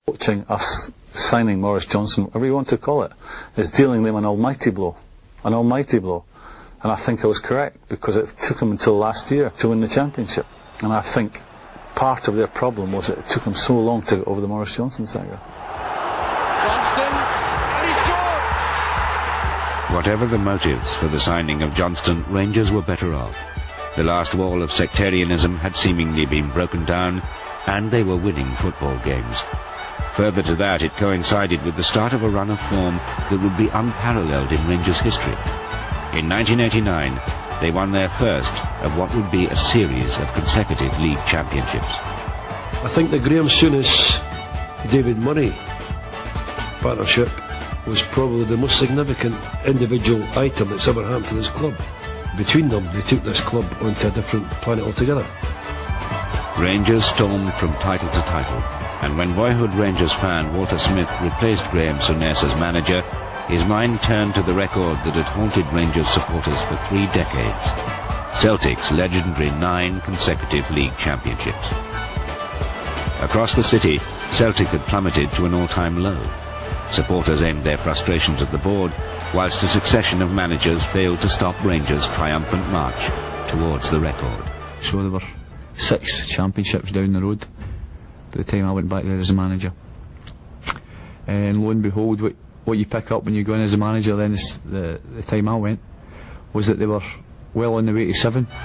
Watching us signing Maurice Johnson, whatever you want to call it, is dealing them an almighty blow. An almighty blow. And I think I was correct, because it took them until last year to win the championship. And I think part of their problem was that it took them so long to get over the Maurice Johnson saga. Johnston, and he scored! Whatever the motives for the signing of Johnston, Rangers were better off. The last wall of sectarianism had seemingly been broken down, and they were winning football games. Further to that, it coincided with the start of a run of form that would be unparalleled in Rangers history. In 1989, they won their first of what would be a series of consecutive league championships. I think the Graham Souness-David Murray partnership was probably the most significant individual item that's ever happened to this club. Between them, they took this club onto a different planet altogether. Rangers stormed from title to title, and when boyhood Rangers fan Walter Smith replaced Graham Souness as manager, his mind turned to the record that had haunted Rangers supporters for 3 decades. Celtic's legendary 9 consecutive league championships. Across the city, Celtic had plummeted to an all-time low. Supporters aimed their frustrations at the board, whilst a succession of managers failed to stop Rangers' triumphant march towards the record. So there were 6 championships down the road by the time I went back there as a manager. And lo and behold, what you pick up when you go in as a manager then is the time I went, was that they were well on the way to 7. That's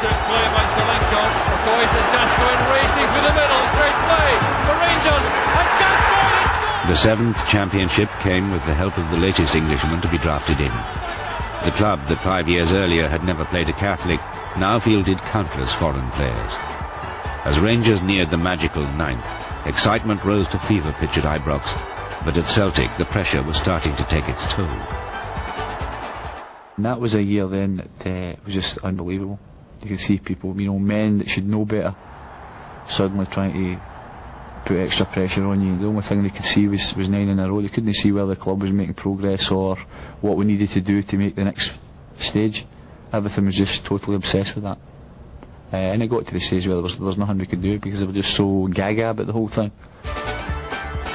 good play by Selenko. Okoye is Gascoigne racing through the middle. Great play for Rangers. And Gascoigne has scored! The 7th championship came with the help of the latest Englishman to be drafted in. The club that 5 years earlier had never played a Catholic now fielded countless foreign players. As Rangers neared the magical 9th, excitement rose to fever pitch at Ibrox, but at Celtic the pressure was starting to take its toll. And that was a year then that was just unbelievable. You could see people, men that should know better, suddenly trying to put extra pressure on you. The only thing they could see was 9 in a row. They couldn't see where the club was making progress or what we needed to do to make the next stage. Everything was just totally obsessed with that. And it got to the stage where there was nothing we could do because they were just so gaga about the whole thing.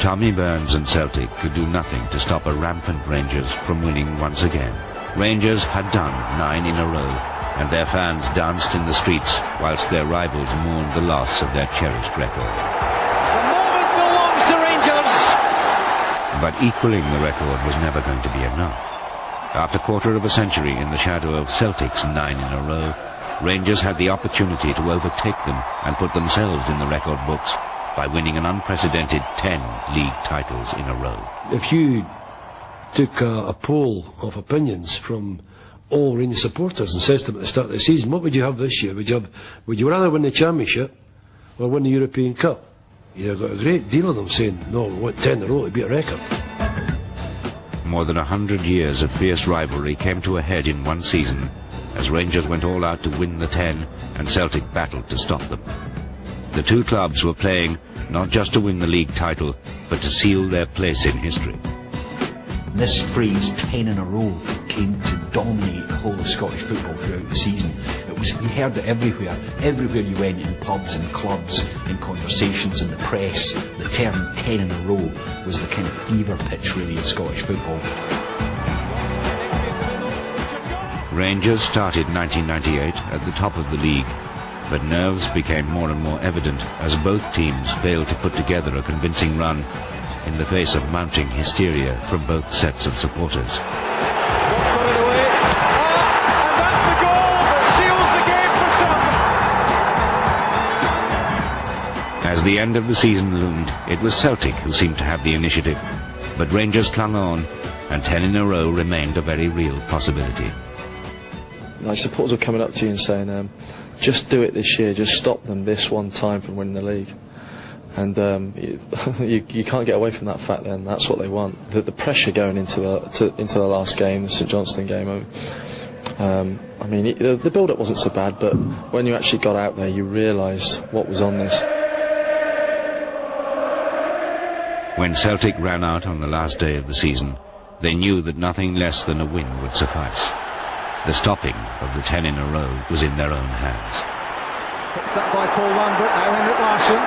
Tommy Burns and Celtic could do nothing to stop a rampant Rangers from winning once again. Rangers had done 9 in a row, and their fans danced in the streets whilst their rivals mourned the loss of their cherished record. The moment belongs to Rangers! But equalling the record was never going to be enough. After 1/4 of a century in the shadow of Celtic's 9 in a row, Rangers had the opportunity to overtake them and put themselves in the record books by winning an unprecedented 10 league titles in a row. If you took a poll of opinions from all Rangers supporters and says to them at the start of the season, what would you have this year? Would you rather win the championship or win the European Cup? You've got a great deal of them saying, no, we want 10 in a row to beat a record. More than 100 years of fierce rivalry came to a head in one season as Rangers went all out to win the 10 and Celtic battled to stop them. The two clubs were playing not just to win the league title, but to seal their place in history. This phrase, 10 in a row, came to dominate the whole of Scottish football throughout the season. You heard it everywhere. Everywhere you went, in pubs and clubs, in conversations, in the press, the term 10 in a row was the kind of fever pitch really of Scottish football. Rangers started 1998 at the top of the league, but nerves became more and more evident as both teams failed to put together a convincing run in the face of mounting hysteria from both sets of supporters. Got it away. And that's the goal that seals the game for Celtic. As the end of the season loomed, it was Celtic who seemed to have the initiative, but Rangers clung on, and 10 in a row remained a very real possibility. Supporters were coming up to you and saying, just do it this year, just stop them this one time from winning the league. And you can't get away from that fact then. That's what they want. The pressure going into the last game, the St Johnstone game, the build-up wasn't so bad, but when you actually got out there you realised what was on this. When Celtic ran out on the last day of the season, they knew that nothing less than a win would suffice. The stopping of the 10 in a row was in their own hands. Picked up by Paul Lambert, now Henrik Larsson.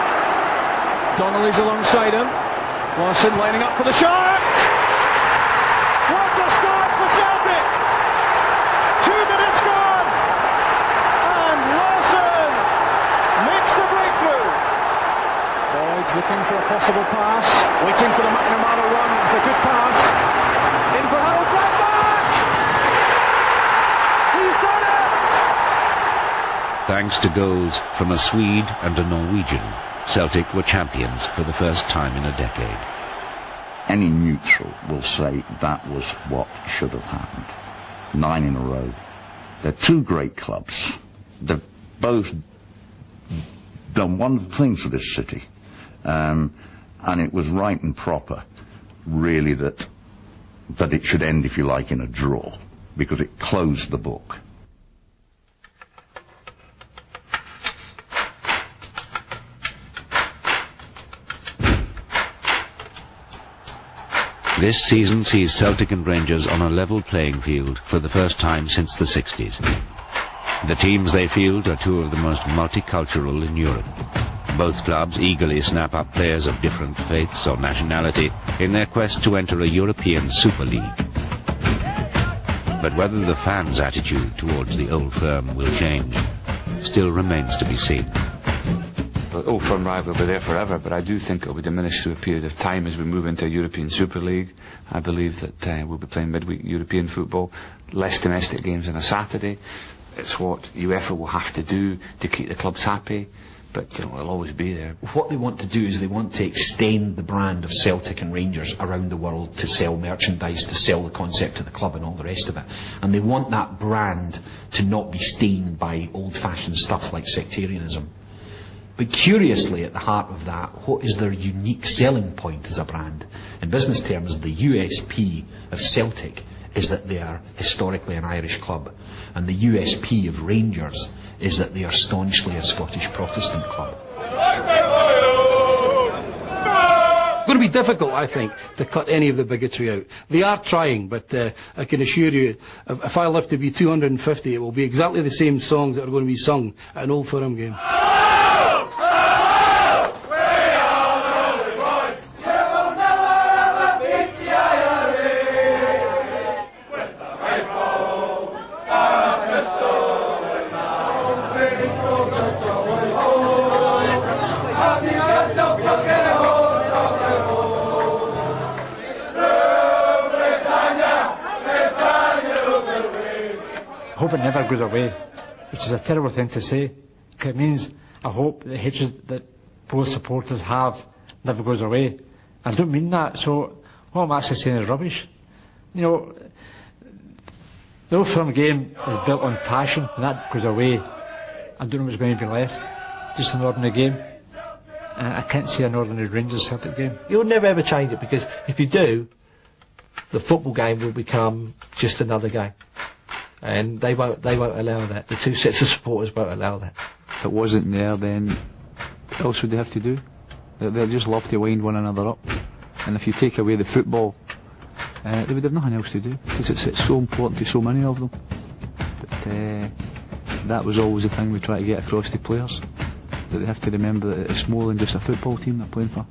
Donnelly's alongside him. Lawson lining up for the shot! What a start for Celtic! 2 minutes gone! And Lawson makes the breakthrough! Boyd's looking for a possible pass, waiting for the McNamara run. It's a good pass. In for Harold Blackback! He's done it! Thanks to goals from a Swede and a Norwegian, Celtic were champions for the first time in a decade. Any neutral will say that was what should have happened. 9 in a row. They're two great clubs. They've both done wonderful things for this city. And it was right and proper, really, that it should end, if you like, in a draw, because it closed the book. This season sees Celtic and Rangers on a level playing field for the first time since the 60s. The teams they field are two of the most multicultural in Europe. Both clubs eagerly snap up players of different faiths or nationality in their quest to enter a European Super League. But whether the fans' attitude towards the old firm will change still remains to be seen. The old firm rival will be there forever, but I do think it will be diminished through a period of time as we move into a European Super League. I believe that we'll be playing midweek European football, less domestic games on a Saturday. It's what UEFA will have to do to keep the clubs happy, but it'll always be there. What they want to do is they want to extend the brand of Celtic and Rangers around the world, to sell merchandise, to sell the concept of the club and all the rest of it. And they want that brand to not be stained by old-fashioned stuff like sectarianism. But curiously, at the heart of that, what is their unique selling point as a brand? In business terms, the USP of Celtic is that they are historically an Irish club, and the USP of Rangers is that they are staunchly a Scottish Protestant club. It's going to be difficult, I think, to cut any of the bigotry out. They are trying, but I can assure you, if I live to be 250, it will be exactly the same songs that are going to be sung at an Old Firm game. I hope it never goes away, which is a terrible thing to say. It means I hope the hatred that both supporters have never goes away. I don't mean that, so what I'm actually saying is rubbish. You know, the Old Firm game is built on passion, and that goes away. I don't know what's going to be left. Just an ordinary game. And I can't see an ordinary Rangers Celtic game. You'll never ever change it, because if you do, the football game will become just another game. And they won't allow that. The two sets of supporters won't allow that. If it wasn't there, then what else would they have to do? They'll just love to wind one another up. And if you take away the football, they would have nothing else to do, because it's so important to so many of them. But that was always the thing we try to get across to players, that they have to remember that it's more than just a football team they're playing for.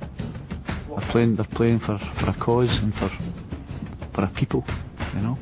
They're playing for a cause and for a people, you know.